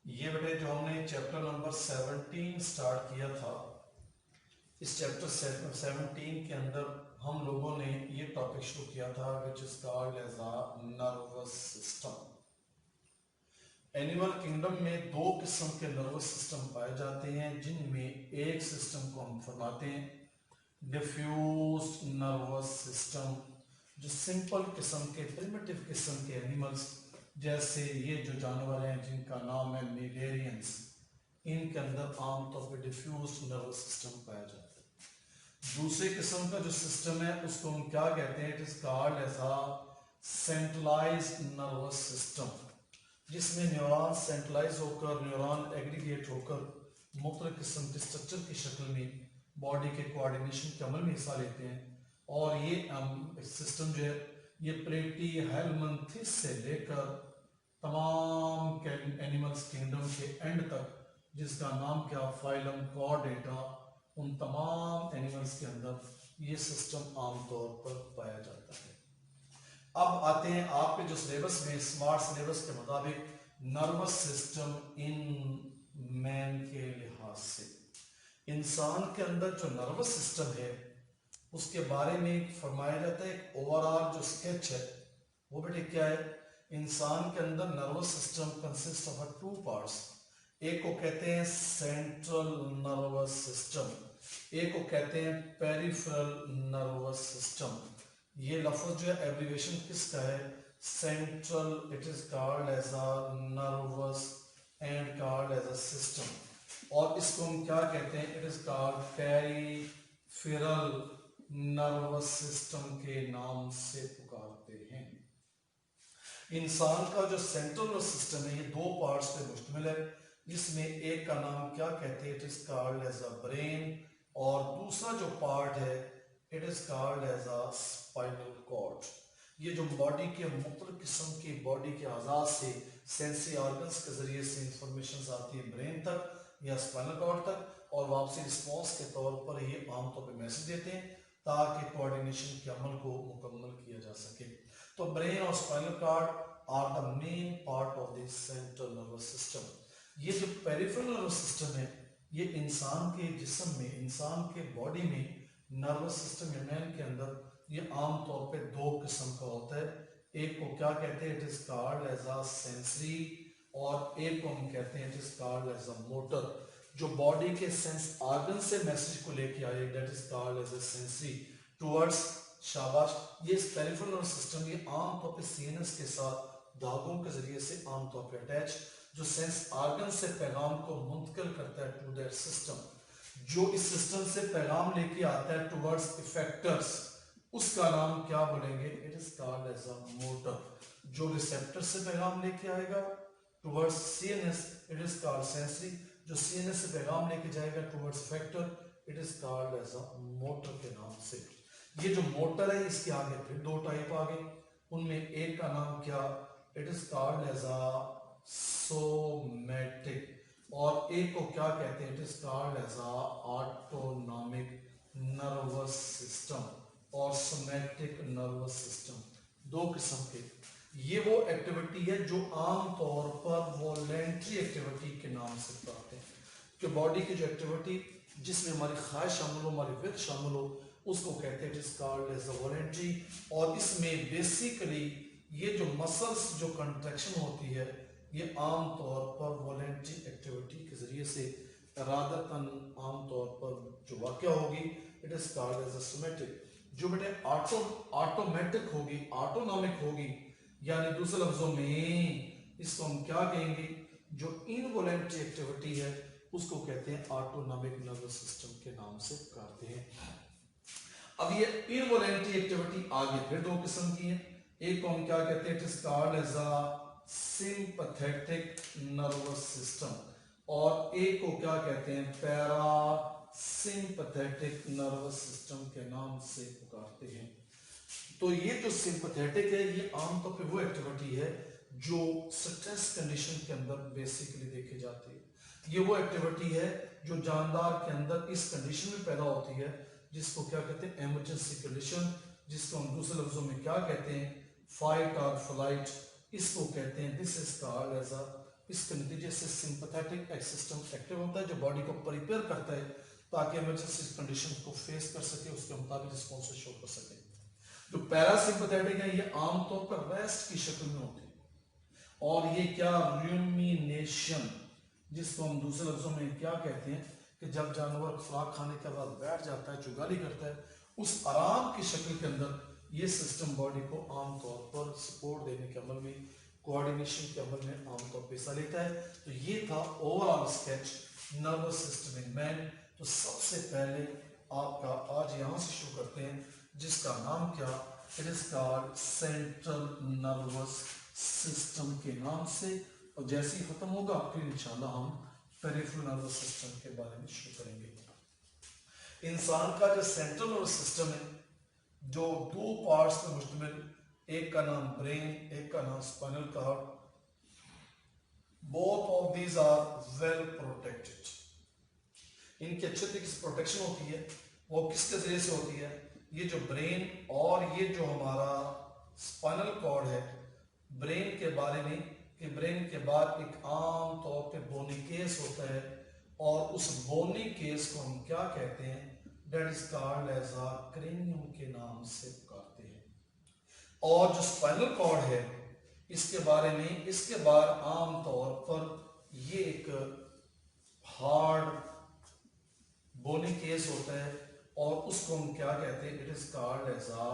ये बेटे जो हमने चैप्टर नंबर 17 स्टार्ट किया था, इस चैप्टर 17 के अंदर हम लोगों ने ये टॉपिक शुरू किया था which is called as a nervous system. Animal kingdom में दो किस्म के नर्वस सिस्टम पाए जाते हैं, जिनमें एक सिस्टम को हम फरमाते हैं डिफ्यूज नर्वस सिस्टम, जो सिंपल किस्म के प्रिमिटिव किस्म के एनिमल्स जैसे ये जो जानवर हैं जिनका नाम है मेलेरियंस, इनके अंदर आमतौर पर डिफ्यूज नर्वस सिस्टम पाया जाता है। दूसरे किस्म का जो सिस्टम है उसको हम क्या कहते हैं, it is called as a centralized nervous system, जिसमें न्यूरॉन सेंट्रलाइज होकर न्यूरॉन एग्रीगेट होकर मुख्तलिफ किस्म के स्ट्रक्चर की शक्ल में बॉडी के कोऑर्डिनेशन के अमल में हिस्सा लेते हैं। और ये सिस्टम जो है ये प्लेटी हेलमिंथिस से लेकर तमाम एनिमल्स किंगडम के एंड तक, जिसका नाम क्या फाइलम कॉर्डेटा, उन तमाम एनिमल्स के अंदर ये सिस्टम आमतौर पर पाया जाता है। अब आते हैं आपके जो सिलेबस में स्मार्ट सिलेबस के मुताबिक नर्वस सिस्टम इन मैन के लिहाज से इंसान के अंदर जो नर्वस सिस्टम है उसके बारे में फरमाया जाता है। एक ओवरऑल जो स्केच है वो बेटे क्या है, इंसान के अंदर nervous system consist of two parts. एक को कहते हैं सेंट्रल नर्वस सिस्टम, एक को कहते हैं पेरिफेरल नर्वस सिस्टम। ये लफ्ज जो है एब्रिविएशन किसका है, central, it is called as a nervous and called as a system. और इसको हम क्या कहते हैं, it is called peripheral nervous system के नाम से पुकारते हैं। इंसान का जो सेंट्रल नर्वस सिस्टम है ये दो पार्ट्स पे मुश्तमिल है, जिसमें एक का नाम क्या कहते हैं, it is called as a brain, और दूसरा जो पार्ट है it is called as a spinal cord. ये जो बॉडी के मुख्तलिफ किस्म की बॉडी के आज़ाद से सेंसरी ऑर्गन्स के जरिए से इंफॉर्मेशन आती है ब्रेन तक या स्पाइनल कॉर्ड तक, और वापसी रिस्पॉन्स के तौर पर ये आमतौर पर मैसेज देते हैं ताकि कोऑर्डिनेशन के अमल को मुकम्मल किया जा सके। तो ब्रेन और spinal cord are the main part of the central nervous system. ये जो पेरिफेरल नर्वस सिस्टम है ये इंसान के जिस्म में, इंसान के बॉडी में नर्वस सिस्टम या मैन के अंदर ये आमतौर पे दो किस्म का होता है। एक को क्या कहते हैं, it is called as a sensory, और एक को हम कहते हैं it is called as a motor. जो बॉडी के सेंस ऑर्गन से मैसेज को लेके आए that is called as a sensory towards, शाबाश। ये पेरिफेरल नर्वस सिस्टम ये आमतौर पे सीएनएस के साथ धागों के जरिए से आमतौर पे अटैच, जो सेंस ऑर्गन से पैगाम को मुंतकिल करता है टू दैट सिस्टम। जो इस सिस्टम से पैगाम लेके आता है टुवर्ड्स इफेक्टर्स, उसका नाम क्या बोलेंगे, it is called as a motor. जो रिसेप्टर से पैगाम लेके आएगा towards CNS, it is called sensory. जो सीएनएस से पैगाम लेके जाएगा towards effector, it is called as a motor के नाम से। ये जो मोटर है इसके आगे फिर दो टाइप आ गए, उनमें एक का नाम क्या, it is called as a somatic, और एक को क्या कहते हैं, it is called as a autonomic nervous system और सोमैटिक नर्वस सिस्टम। दो किस्म के। ये वो एक्टिविटी है जो आमतौर पर वॉलेंट्री एक्टिविटी के नाम से बताते हैं, कि बॉडी की जो एक्टिविटी जिसमें हमारी ख्वाहिश शामिल हो, हमारी विद शामिल हो, उसको कहते हैं it is called as a voluntary. और इसमें बेसिकली ये जो मसल्स जो कंट्रैक्शन होती है ये आमतौर पर वॉलेंट्री एक्टिविटी के जरिए से इरादतन आमतौर पर जो वाक़या होगी, it is called as a somatic. जो बेटे ऑटोमेटिक होगी, ऑटोनॉमिक होगी, यानी दूसरे लफ्जों में इसको हम क्या कहेंगे, जो इनवॉलेंट्री एक्टिविटी है उसको कहते हैं ऑटोनॉमिक नर्वस सिस्टम के नाम से पुकारते हैं। अब ये इनवॉलेंट्री एक्टिविटी आगे फिर दो किस्म की है। एक को हम क्या कहते हैं, it is called as a sympathetic nervous system, और एक को क्या कहते हैं, पैरा सिंपैथेटिक नर्वस सिस्टम के नाम से पुकारते हैं। तो ये जो सिंपैथेटिक है ये आमतौर पे वो एक्टिविटी है जो स्ट्रेस कंडीशन के अंदर बेसिकली देखी जाती है। ये वो एक्टिविटी है जो जानदार के अंदर इस कंडीशन में पैदा होती है जिसको क्या कहते हैं, इमरजेंसी कंडीशन, जिसको हम दूसरे लफ्जों में क्या कहते हैं, फाइट और फ्लाइट, इसको कहते हैं, this is called as a इसके नतीजे से सिंपैथेटिक सिस्टम एक्टिव होता है जो बॉडी को प्रिपेयर करता है ताकि इमरजेंसी कंडीशन को फेस कर सके, उसके मुताबिक रिस्पॉन्स शो कर सके। जो पैरासिम्पैथेटिक है ये आमतौर पर रेस्ट की शक्ल में होती है और ये क्या रूमिनेशन, जिसको हम दूसरे लफ्जों में क्या कहते हैं कि जब जानवर खुराक खाने के बाद बैठ जाता है, चुगाली करता है, उस आराम की शक्ल के अंदर ये सिस्टम बॉडी को आमतौर पर सपोर्ट देने के अमल में, कोऑर्डिनेशन के अमल में आमतौर पर हिस्सा लेता है। तो ये था overall sketch nervous system in man. तो सबसे पहले आपका आज यहां से शुरू करते हैं जिसका नाम क्या, it is called central nervous system के नाम से, और जैसे ही खत्म होगा फिर इंशाल्लाह हम पेरिफेरल नर्वस सिस्टम के बारे में शुरू करेंगे। इंसान का जो सेंट्रल नर्वस सिस्टम है जो दो पार्ट्स पर मुश्तमिल, एक का नाम ब्रेन, एक का नाम spinal cord, both of these are well protected. इनकी अच्छे तरीके से प्रोटेक्शन होती है। वो किसके जरिए से होती है, ये जो ब्रेन और ये जो हमारा स्पाइनल कॉर्ड है, ब्रेन के बारे में कि ब्रेन के बाद एक आम तौर पे बोनी केस होता है और उस बोनी केस को हम क्या कहते हैं, that is called as a cranium के नाम से पुकारते हैं। और जो स्पाइनल कॉर्ड है इसके बारे में, इसके बाद आम तौर पर ये एक हार्ड बोनी केस होता है और उसको हम क्या कहते हैं, it is called as a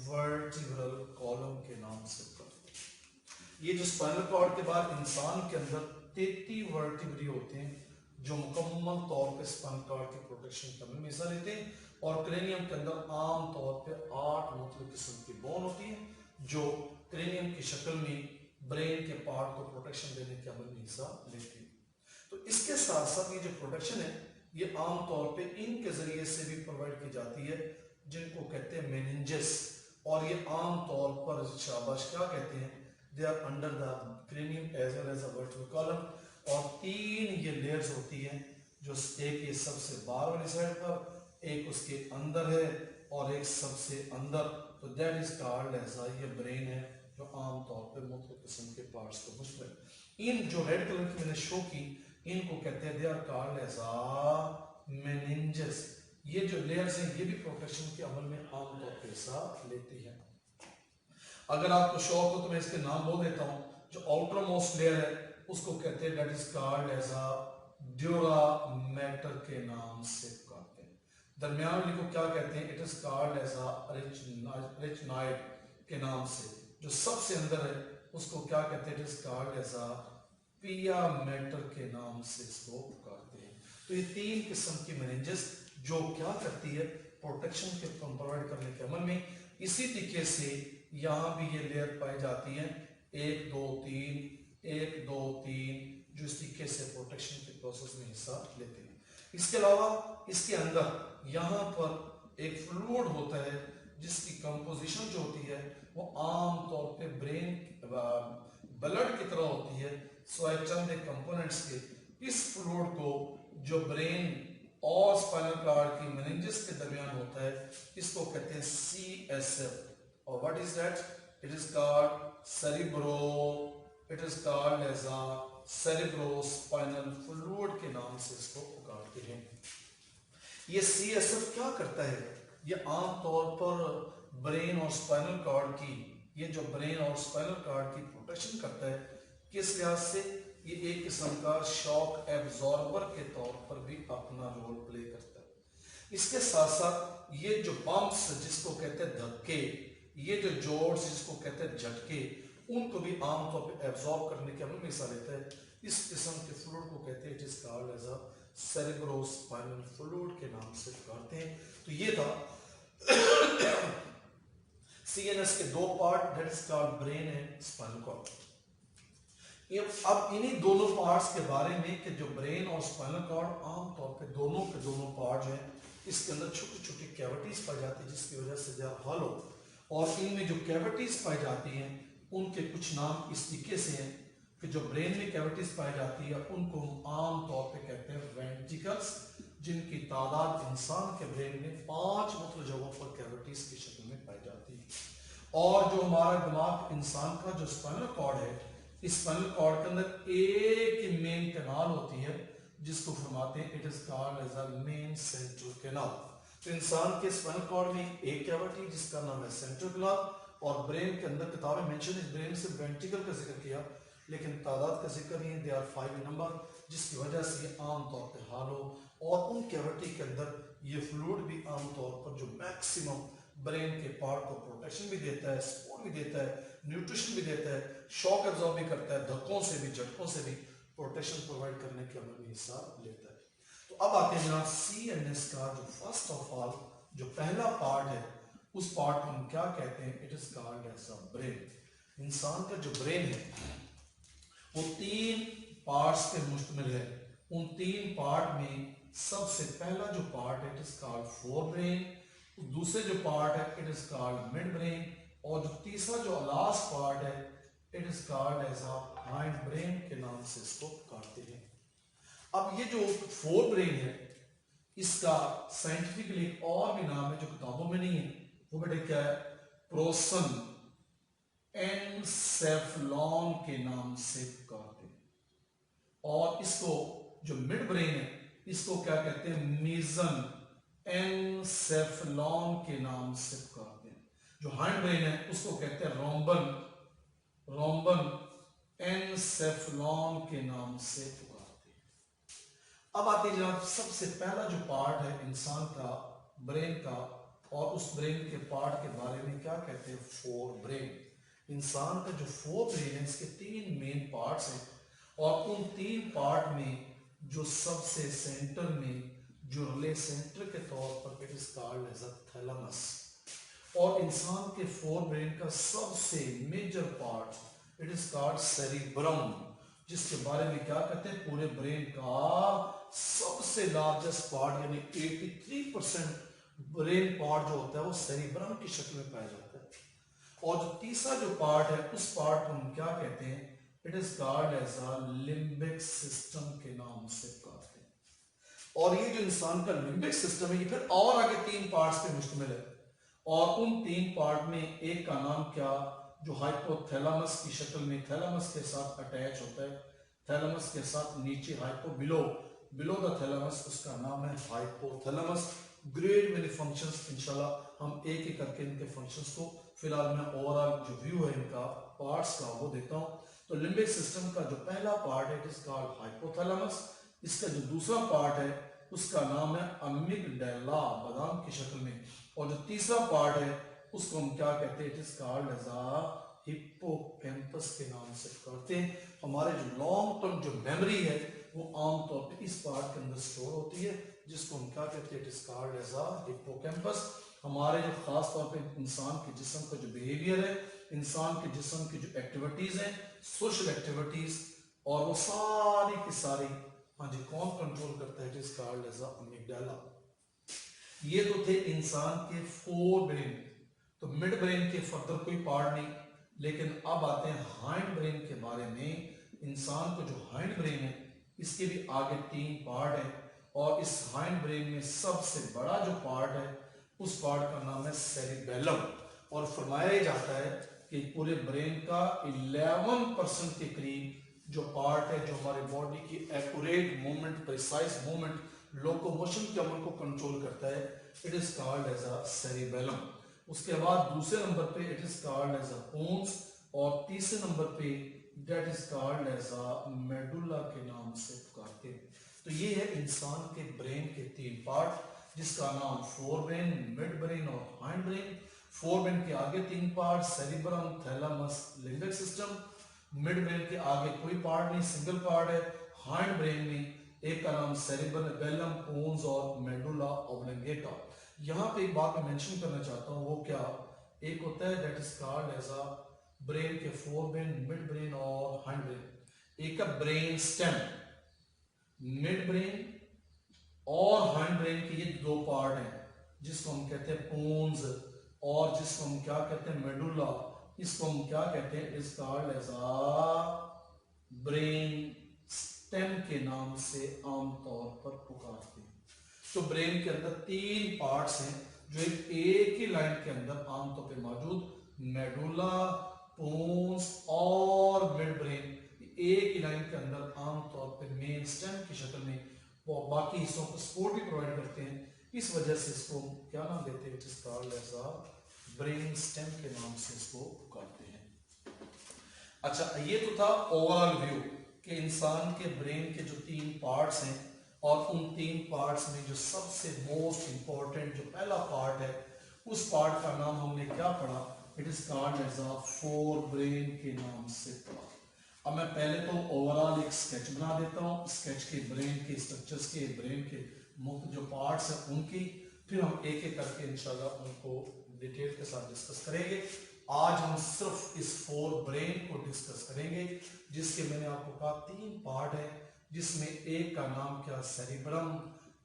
vertebral column के नाम से पुकारते हैं। ये जो स्पाइनल कॉर्ड के बाद इंसान के अंदर 33 वर्टिब्री होते हैं जो मुकम्मल तौर पे स्पाइनल कॉर्ड की प्रोटेक्शन करने में हिस्सा लेते हैं, और क्रेनियम के अंदर आम तौर पे 8 मुख्तलिफ किस्म की बोन होती है जो क्रेनियम की शक्ल में ब्रेन के पार्ट को प्रोटेक्शन देने के अमल में हिस्सा लेती है। तो इसके साथ साथ ये जो प्रोटेक्शन है ये आम तौर पे इनके जरिए से भी प्रोवाइड की जाती है जिनको कहते हैं मेनिंजेस, और ये आम तौर पर शाबाश क्या कहते हैं, they are under the cranium as well as a vertebral column, और 3 ये लेयर्स होती हैं जो एक ये सबसे बाहर वाली साइड पर, एक उसके अंदर है और एक सबसे अंदर। तो that is called as a, ये ब्रेन है जो आम तौर पे मुख्तलिफ किस्म के पार्ट्स को मुश्तमिल। इन जो रेड कलर की मैंने शो की इनको कहते हैं they are called as a meninges. ये जो लेयर्स हैं ये भी प्रोटेक्शन के अमल में आम तौर पे हिस्सा लेती है। अगर आपको शौक हो तो मैं इसके नाम बोल देता हूँ। जो आउटर मोस्ट लेयर है उसको कहते हैं that is called as a dura mater के नाम से पुकारते हैं। दरमियान वाली को क्या कहते हैं, it is called as arachnoid के नाम से। जो सबसे अंदर है उसको क्या कहते हैं, it is called as a pia mater के नाम से इसको पुकारते हैं। तो ये 3 किस्म की मेनिंजेस जो क्या करती है, प्रोटेक्शन के प्रोवाइड करने के अमल में। इसी तरीके से यहाँ भी ये लेयर पाई जाती है 1 2 3 1 2 3 जो इस तरीके से प्रोटेक्शन के प्रोसेस में हिस्सा लेते हैं। इसके अलावा इसके अंदर यहाँ पर एक फ्लूइड होता है जिसकी कंपोजिशन जो होती है वो आम तौर पे ब्रेन ब्लड की तरह होती है, सो चंद कंपोनेंट्स के। इस फ्लूइड को जो ब्रेन और स्पाइनल कॉर्ड की मेनिंजेस के दरमियान होता है इसको कहते हैं CSF, और what is that, it is called cerebro, it is called as a cerebrospinal fluid के नाम से इसको पुकारते हैं। ये CSF क्या करता है, ये आम तौर पर ब्रेन और स्पाइनल कॉर्ड की, ये जो ब्रेन और स्पाइनल कॉर्ड की प्रोटेक्शन करता है, किस लिहाज से, ये एक किस्म का शॉक एब्जॉर्बर के तौर पर भी अपना रोल प्ले करता है। इसके साथ साथ ये जो बम्प्स जिसको कहते हैं धक्के, ये जो जोर्स जिसको कहते हैं झटके, उनको भी आमतौर पे एब्जॉर्ब करने के अमल में हिस्सा लेता है। इस किस्म के फ्लूइड को कहते हैं it is called as a cerebrospinal fluid के नाम से पुकारते हैं। तो ये था CNS के 2 part, that is called brain and spinal cord. अब इन्हीं दोनों पार्ट्स के बारे में कि जो ब्रेन और स्पाइनल कॉर्ड आमतौर पे दोनों के दोनों पार्ट हैं, इसके अंदर छोटी छोटी कैविटीज पाई जाती है जिसकी वजह से दे आर हॉलो, और इनमें जो कैविटीज पाई जाती हैं उनके कुछ नाम इस तरीके से हैं कि जो ब्रेन में कैविटीज पाई जाती है उनको हम आम तौर पे कहते हैं वेंट्रिकल्स, जिनकी तादाद इंसान के ब्रेन में 5 मुख्तलिफ जगहों पर कैविटीज की शक्ल में पाई जाती है। और जो हमारा दिमाग इंसान का जो स्पाइनल कॉर्ड है इस स्पाइनल कॉर्ड के अंदर एक ही मेन कैनाल होती है जिसको फरमाते हैं it is called as a main central canal. तो इंसान के स्पाइनल कॉर्ड में एक कैविटी जिसका नाम है सेंट्रल कैनाल, और ब्रेन के अंदर किताबें मेंशन इस ब्रेन से वेंट्रिकल का जिक्र किया, लेकिन तादाद का जिक्र नहीं है, दे आर 5 इन नंबर, जिसकी वजह से ये आमतौर पर हालो, और उन कैविटी के अंदर ये फ्लूइड भी आमतौर पर जो मैक्सिमम ब्रेन के पार्ट को प्रोटेक्शन भी देता है, सपोर्ट भी देता है, न्यूट्रिशन भी देता है, शॉक एब्जॉर्ब भी करता है, धक्कों से भी झटकों से भी प्रोटेक्शन प्रोवाइड करने के अमल में हिस्सा लेता है। तो अब आते हैं जनाब CNS का जो फर्स्ट ऑफ ऑल जो पहला पार्ट है उस पार्ट को हम क्या कहते हैं, it is called as a brain. इंसान का जो ब्रेन है वो 3 पार्ट्स पे मुश्तमिल है। उन 3 पार्ट में सबसे पहला जो पार्ट है it is called forebrain, दूसरे जो पार्ट है it is called midbrain, और जो तीसरा जो लास्ट पार्ट है it is called as a hindbrain के नाम से इसको कहते हैं। अब ये जो फोर ब्रेन है इसका साइंटिफिकली एक और भी नाम है जो किताबों में नहीं है, वो बेटे क्या है, प्रोसन एनसेफलॉन के नाम से कहते हैं। और इसको जो मिड ब्रेन है इसको क्या कहते हैं, मीजन एनसेफलॉन के नाम से कहते हैं। जो हाइंड ब्रेन है उसको कहते हैं रोम्बन एनसेफलॉन के नाम से पुकारते हैं। अब आते हैं जनाब सबसे पहला जो पार्ट है इंसान का ब्रेन का, और उस ब्रेन के पार्ट के बारे में क्या कहते हैं, फोर ब्रेन। इंसान का जो फोर ब्रेन है इसके 3 मेन पार्ट्स हैं, और उन 3 पार्ट में जो सबसे सेंटर में जो रिले सेंटर के तौर पर it is called as a thalamus. और इंसान के फोर ब्रेन का सबसे major part it is called cerebrum, जिसके बारे में क्या कहते हैं, पूरे ब्रेन का सबसे लार्जेस्ट पार्ट यानी 83% ब्रेन पार्ट जो होता है वो सेरिब्रम की शक्ल में पाया जाता है। और जो तीसरा जो पार्ट है उस पार्ट को हम क्या कहते हैं, it is called as a limbic system के नाम से कहते हैं। और ये जो इंसान का लिम्बिक सिस्टम है ये फिर और आगे 3 पार्ट्स पे मुश्तमिल है, और उन 3 पार्ट में एक का नाम क्या, जो हाइपोथैलेमस की शक्ल में थैलेमस के साथ अटैच होता है, थैलेमस के साथ नीचे बिलो द थैलेमस, उसका नाम है हाइपोथैलेमस। ग्रेट मेनी फंक्शंस इंशाल्लाह हम एक एक करके इनके फंक्शंस को, फिलहाल मैं ओवरऑल जो व्यू है इनका पार्ट्स का वो देता हूं। तो लिम्बिक सिस्टम का जो पहला पार्ट है इट इज कॉल्ड हाइपोथैलेमस, इसका जो दूसरा पार्ट है उसका नाम है अमिगडाला, बादाम की शक्ल में, और जो तीसरा पार्ट है उसको हम क्या कहते हैं, it is called as a hippocampus के नाम से करते हैं। हमारे जो लॉन्ग टर्म जो मेमोरी है वो आमतौर पे इस पार्ट के अंदर स्टोर होती है, जिसको हम क्या कहते हैं, it is called as a hippocampus. हमारे जो खास तौर पे इंसान के जिस्म का जो बिहेवियर है, इंसान के जिस्म की जो एक्टिविटीज हैं, सोशल एक्टिविटीज, और वो सारी की सारी, हाँ जी, कौन कंट्रोल करता है, it is called as a amygdala. ये तो थे इंसान के फोर ब्रेन। तो मिड ब्रेन के फर्दर कोई पार्ट नहीं, लेकिन अब आते हैं हाइंड ब्रेन के बारे में। इंसान को जो हाइंड ब्रेन है इसके भी आगे 3 पार्ट है, और इस हाइंड ब्रेन में सबसे बड़ा जो पार्ट है उस पार्ट का नाम है सेरिबेलम। और फरमाया जाता है कि पूरे ब्रेन का 11% के करीब जो पार्ट है जो हमारे बॉडी की accurate movement, precise movement, locomotion के अमल को कंट्रोल करता है, it is called as a cerebellum. उसके बाद दूसरे नंबर पे it is called as a pons, और तीसरे नंबर पे that is called as a medulla के नाम से पुकारते हैं। तो ये है इंसान के ब्रेन के 3 पार्ट, जिसका नाम फोर ब्रेन, मिड ब्रेन और हाइंड ब्रेन। फोर ब्रेन के आगे 3 part, cerebrum, thalamus, limbic system. Mid brain के आगे कोई पार्ट नहीं, सिंगल पार्ट है। हाइंड ब्रेन में एक का नाम सेरिबेलम, पोन्स और मेडुला ऑब्लिंगेटा। यहाँ पे एक बात मैं मेंशन करना चाहता हूँ, वो क्या, एक होता है that is called as a brain के फोर ब्रेन, मिड ब्रेन और हाइंड ब्रेन। एक का ब्रेन स्टेम, मिड ब्रेन और हाइंड ब्रेन के ये 2 पार्ट हैं, जिसको हम कहते हैं पोन्स, और जिसको हम क्या कहते हैं, मेडुला। इसको हम क्या कहते हैं, is called as a brain stem के नाम से आमतौर पर पुकारते हैं। तो ब्रेन के अंदर 3 पार्ट्स हैं जो एक ही लाइन के अंदर आमतौर पे मौजूद, मेडुला, पोन्स और मिड ब्रेन एक ही लाइन के अंदर आमतौर पर मेन स्टेम की शक्ल में वो बाकी हिस्सों को सपोर्ट भी प्रोवाइड करते हैं। इस वजह से इसको क्या नाम देते हैं, it is called as a brain stem के नाम से इसको पुकारते हैं। अच्छा, ये तो था ओवरऑल व्यू कि इंसान के ब्रेन के जो 3 पार्ट्स हैं और उन 3 पार्ट्स में जो सबसे मोस्ट इंपॉर्टेंट जो पहला पार्ट है उस पार्ट का नाम हमने क्या पढ़ा, it is called as a forebrain के नाम से पढ़ा। अब मैं पहले तो ओवरऑल एक स्केच बना देता हूँ, स्केच के ब्रेन के स्ट्रक्चर्स के, ब्रेन के मुख्य जो पार्ट्स हैं उनकी, फिर हम एक एक करके इंशाल्लाह उनको डिटेल के साथ डिस्कस करेंगे। आज हम सिर्फ इस 4 ब्रेन को डिस्कस करेंगे जिसके मैंने आपको कहा 3 पार्ट है, जिसमें एक का नाम क्या सेरिब्रम,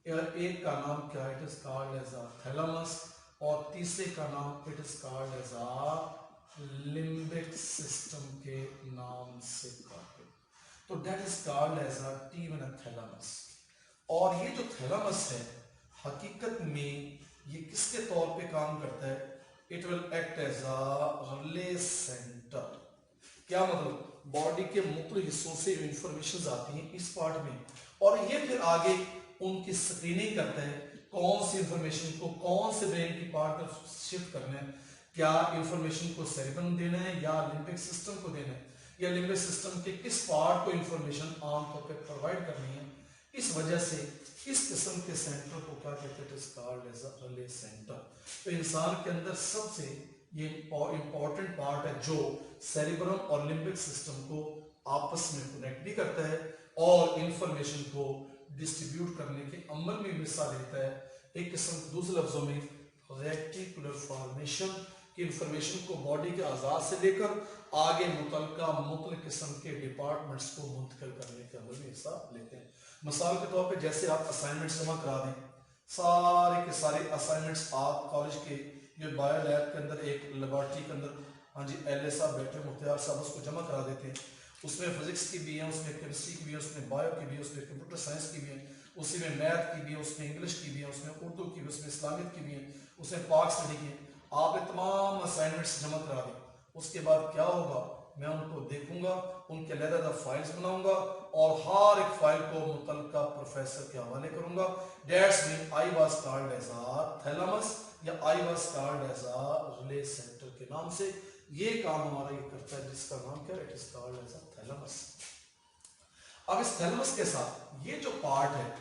एक का नाम क्या it is called as a thalamus, और तीसरे का नाम it is called as a limbic system के नाम से कहते हैं। तो that is called as a thalamus. और ये जो थैलेमस है हकीकत में ये किसके तौर पे काम करता है, it will act as a relay centre. क्या मतलब, बॉडी के मुख्तलिफ हिस्सों से इंफॉर्मेशन आती हैं इस पार्ट में और ये फिर आगे उनकी स्क्रीनिंग करता है कौन सी इंफॉर्मेशन को कौन से ब्रेन की पार्ट पर शिफ्ट करना है, क्या इंफॉर्मेशन को सेरिब्रम देना है या लिम्बिक सिस्टम को देना है, या लिम्बिक सिस्टम के किस पार्ट को इंफॉर्मेशन आमतौर पर प्रोवाइड करनी है। इस वजह से इस किस्म के सेंटर को क्या कहते हैं, it is called as a relay centre. तो इंसान के अंदर सबसे ये इंपॉर्टेंट पार्ट है जो सेरिब्रम और लिम्बिक सिस्टम को आपस में कनेक्ट भी करता है और इंफॉर्मेशन को डिस्ट्रीब्यूट करने के अमल में हिस्सा लेता है। एक किस्म दूसरे लफ्जों में रेटिकुलर फॉर्मेशन की इंफॉर्मेशन को बॉडी के आजाद से लेकर आगे मुतल्लिक़ किस्म के डिपार्टमेंट्स को मुंतकिल करने के अमल में हिस्सा लेते हैं। मिसाल के तौर पे जैसे आप असाइनमेंट्स जमा करा दें, सारे के सारे असाइनमेंट्स आप कॉलेज के जो बायो लैब के अंदर एक लेबोरेटरी के अंदर, हाँ जी एल साहब बैठे मुख्तियार साहब उसको जमा करा देते हैं। उसमें फिजिक्स की भी है, उसमें केमिस्ट्री की भी है, उसमें बायो की भी है, उसमें कंप्यूटर साइंस की भी है, उसी में मैथ की भी है, उसमें इंग्लिश की भी है, उसमें उर्दू की भी, उसमें इस्लामिक की भी है, उसमें पाक स्टडी की है। आपने तमाम असाइनमेंट्स जमा करा दें, उसके बाद क्या होगा, मैं उनको देखूंगा, उनके अलग-अलग फाइल्स बनाऊंगा और हर एक फाइल को मुतल्लिका प्रोफेसर के हवाले करूंगा। That's mean I was called as a thalamus या I was called as a relay center के नाम से ये काम हमारा ये करता है, जिसका नाम क्या है, it is called as a thalamus. अब इस थैलेमस के साथ ये जो पार्ट है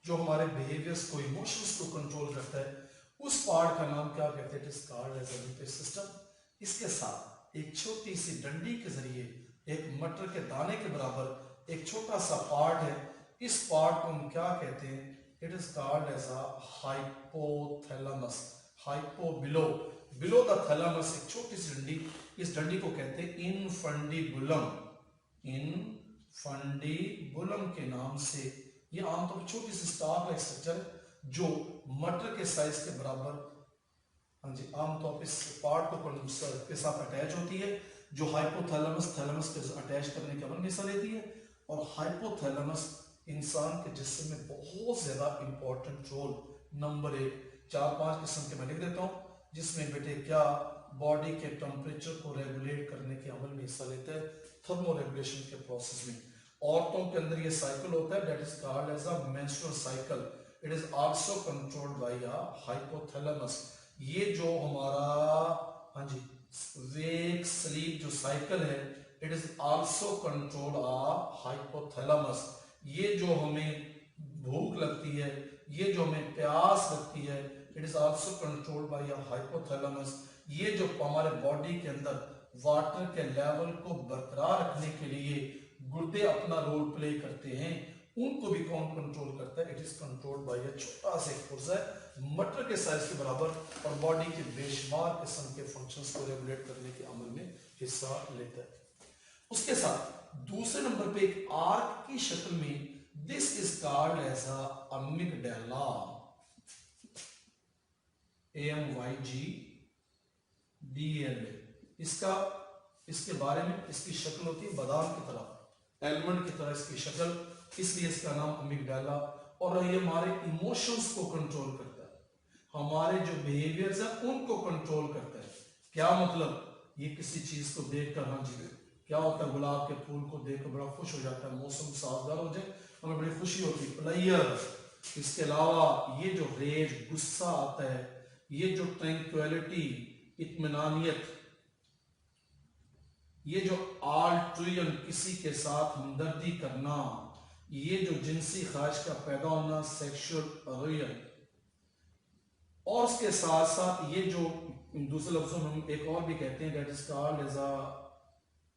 जो हमारे बिहेवियर्स को, इमोशंस को कंट्रोल करता है, उस पार्ट का नाम क्या कहते हैं, it is called as a limbic system. इसके साथ एक छोटी सी डंडी के जरिए एक मटर के दाने के बराबर एक छोटा सा पार्ट है, इस पार्ट को हम क्या कहते हैं, it is called as a hypothalamus. Hypo below, below the thalamus एक छोटी सी डंडी, इस डंडी को कहते हैं इनफंडिबुलम। इनफंडिबुलम के नाम से ये आमतौर पर छोटी सी स्टार लाइक स्ट्रक्चर जो मटर के साइज के बराबर, हाँ जी, आमतौर पर इस पार्ट को के साथ अटैच होती है, जो हाइपोथैलेमस थैलेमस के अटैच करने के अमल में हिस्सा लेती है। और हाइपोथैलेमस इंसान के जिस्म में बहुत ज्यादा इंपॉर्टेंट रोल, नंबर 1, 4-5 किस्म के मैं लिख देता हूँ, जिसमें बेटे क्या बॉडी के टेम्परेचर को रेगुलेट करने के अमल में हिस्सा लेता है, थर्मो रेगुलेशन के प्रोसेस में। औरतों के अंदर ये साइकिल होता है, that is called as a menstrual cycle, it is also controlled by a hypothalamus. ये जो हमारा, हाँ जी, वेक स्लीप जो साइकिल है, it is also controlled by hypothalamus. ये जो हमें भूख लगती है, ये जो हमें प्यास लगती है, it is also controlled by hypothalamus. ये जो हमारे बॉडी के अंदर वाटर के लेवल को बरकरार रखने के लिए गुर्दे अपना रोल प्ले करते हैं, उनको भी कौन कंट्रोल करता है, इट इज कंट्रोल्ड बाय अ छोटा सा पुर्जा मटर के साइज के बराबर और बॉडी के बेशुमार किस्म के फंक्शंस को रेगुलेट करने के अमल में हिस्सा लेता है। उसके साथ दूसरे नंबर पे एक आर्क की शक्ल में, this is called as a amygdala, AMYGDALA। इसके बारे में इसकी शक्ल होती है बादाम की तरह, एलमंड की तरह इसकी शक्ल, इसलिए इसका नाम अमिगडाला। और ये हमारे इमोशंस को कंट्रोल करता है, हमारे जो बिहेवियर्स है उनको कंट्रोल करता है। क्या मतलब, ये किसी चीज को देखकर, हाँ जी क्या होता है, गुलाब के फूल को देखकर बड़ा खुश हो जाता है, मौसम साजगार हो जाए हमें बड़ी खुशी होती है, प्लेयर। इसके अलावा ये जो रेज, गुस्सा आता है, ये जो ट्रैंक्विलिटी, इत्मीनानियत, ये जो आल्ट्रुइज्म, किसी के साथ हमदर्दी करना, ये जो जिनसी ख्वाहिश का पैदा होना, सेक्सुअल अरोयल, और उसके साथ साथ ये जो दूसरे लफ्जों में हम एक और भी कहते हैं, that is called as a,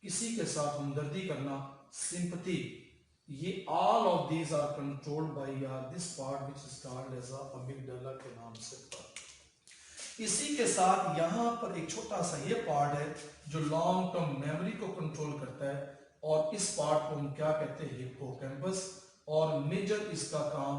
किसी के साथ हमदर्दी करना, सिंपथी, ये all of these are controlled by this part which is called as a amygdala के नाम से। इसी के साथ यहां पर एक छोटा सा ये पार्ट है जो लॉन्ग टर्म मेमोरी को कंट्रोल करता है, और इस पार्ट को हम क्या कहते हैं, हिप्पोकैम्पस, और मेजर इसका काम,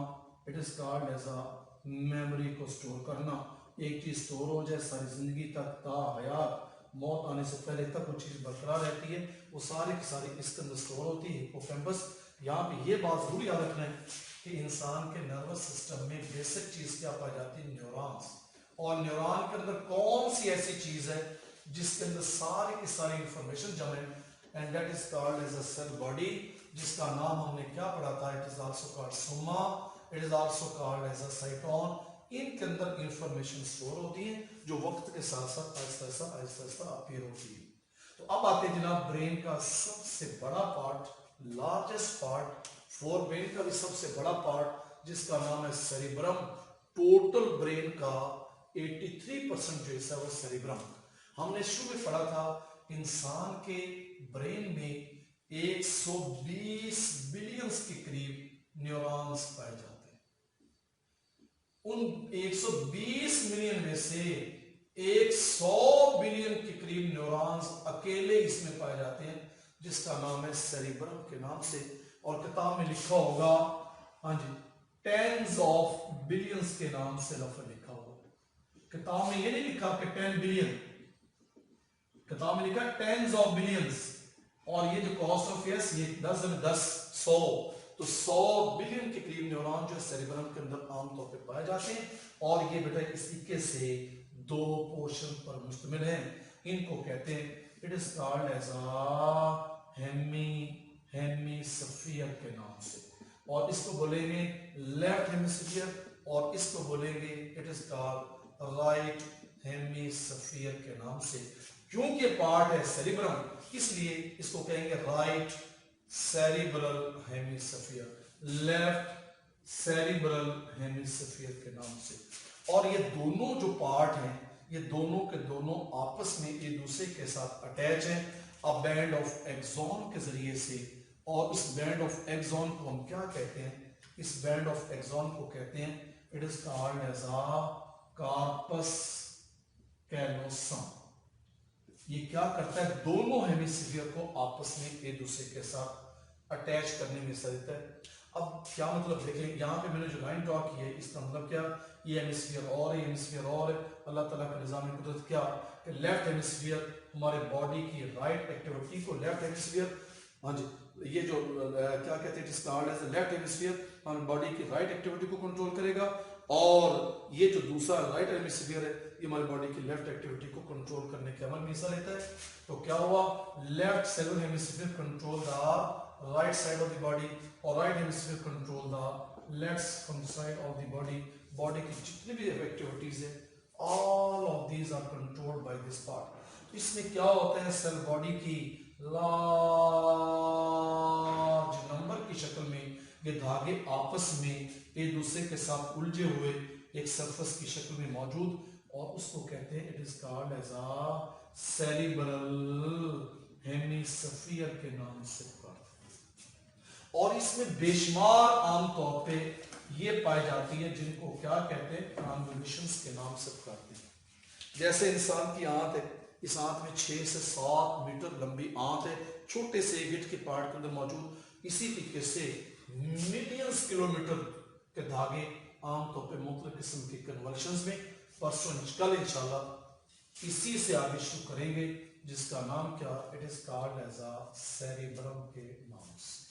it is called as a memory को स्टोर करना। एक चीज स्टोर हो जाए सारी जिंदगी तक, ता हयात, मौत आने से पहले तक वो चीज बरकरार रहती है, वो सारी की सारी इसके अंदर स्टोर होती है, हिप्पोकैम्पस। यहाँ पे ये बात जरूर याद रखना है कि इंसान के नर्वस सिस्टम में बेसिक चीज क्या पाई जाती है, न्यूरॉन्स। और न्यूरॉन के अंदर कौन सी ऐसी चीज है जिसके अंदर सारी की सारी इंफॉर्मेशन जमा है, and that is called as a cell body, जिसका नाम हमने क्या पढ़ा था, it is also called soma, it is also called as a cyton. इनके अंदर इंफॉर्मेशन स्टोर होती है जो वक्त के साथ साथ आहिस्ता आहिस्ता अपीयर होती है। तो अब आते हैं जनाब ब्रेन का सबसे बड़ा part, largest part, fore brain का भी सबसे बड़ा पार्ट, जिसका नाम है सेरिब्रम। टोटल ब्रेन का 83% जो हिस्सा है वो सेरिब्रम। हमने शुरू में पढ़ा था इंसान के ब्रेन में 120 बिलियंस के करीब न्यूरॉन्स पाए जाते हैं। उन 120 मिलियन में से 100 बिलियन के करीब न्यूरॉन्स अकेले इसमें पाए जाते हैं, जिसका नाम है सेरिब्रम के नाम से। और किताब में लिखा होगा, हाँ जी, टेंस ऑफ बिलियंस के नाम से लफ्ज लिखा होगा। किताब में ये नहीं लिखा कि 10 बिलियन, किताब में लिखा टेंस ऑफ बिलियंस। और ये जो कॉस्ट ऑफ यस, ये 10 100, तो 100 बिलियन के करीब न्यूरॉन जो सेरिब्रम के अंदर आमतौर पे पाए जाते हैं। और ये बेटा इस तरीके से दो पोर्शन पर मुश्तमिल है। इनको कहते हैं, it is called as a hemisphere के नाम से, और इसको बोलेंगे लेफ्ट हेमिस्फीयर, और इसको बोलेंगे it is called right hemisphere के नाम से। क्योंकि पार्ट है सेरिब्रम, इसलिए इसको कहेंगे right cerebral hemisphere, left cerebral hemisphere के नाम से। और ये दोनों जो पार्ट हैं, ये दोनों के दोनों आपस में एक दूसरे के साथ अटैच हैं अ बैंड ऑफ एक्सॉन के जरिए से। और इस बैंड ऑफ एक्सॉन को हम क्या कहते हैं, इस बैंड ऑफ एक्सॉन को कहते हैं, it is called as a corpus callosum. ये क्या करता है, दोनों हेमिस्फीयर को आपस में एक दूसरे के साथ अटैच करने में हिस्सा देता है। अब क्या मतलब देखें, यहाँ पे मैंने जो लाइन ड्रॉ की है, इसका मतलब क्या, ये हेमिस्फीयर और ये हेमिस्फीयर और है। अल्लाह ताला का निज़ाम कुदरत क्या कि लेफ्ट हेमिस्फीयर हमारे बॉडी की राइट एक्टिविटी को, लेफ्ट हेमिस्फीयर, हाँ जी, ये जो क्या कहते हैं, जिसका कॉल्ड एज लेफ्ट हेमिस्फीयर हमारी बॉडी की राइट एक्टिविटी को कंट्रोल करेगा, और ये जो दूसरा राइट हेमिस्फीयर है ये हमारी बॉडी की लेफ्ट एक्टिविटी को कंट्रोल करने के अमल में हिस्सा लेता है। तो क्या हुआ, left cellular hemisphere control the right side of the body, और right hemisphere control the left side of the body. Body की जितनी भी एक्टिविटीज है, all of these are controlled by this part. इसमें क्या होता है, सेल बॉडी की लार्ज नंबर की शक्ल में ये धागे आपस में एक दूसरे के साथ उलझे हुए एक सरफेस की शक्ल में मौजूद, और उसको कहते हैं, it is called as a cerebral hemisphere के नाम से। और इसमें बेशुमार आमतौर पे ये पाई जाती है जिनको क्या कहते हैं, कन्वोल्यूशंस के नाम से पुकारते हैं। जैसे इंसान की आंत है, इस आंत में 6 से 7 मीटर लंबी आंत है, छोटे से गिट के पार्ट के अंदर मौजूद। इसी तरीके से मिलियंस किलोमीटर के धागे आमतौर पे मुख्तलिफ किस्म के कन्वल्शंस में। परसों कल इंशाल्लाह इसी से आगे शुरू करेंगे, जिसका नाम क्या, it is called as a cerebrum के नाम से।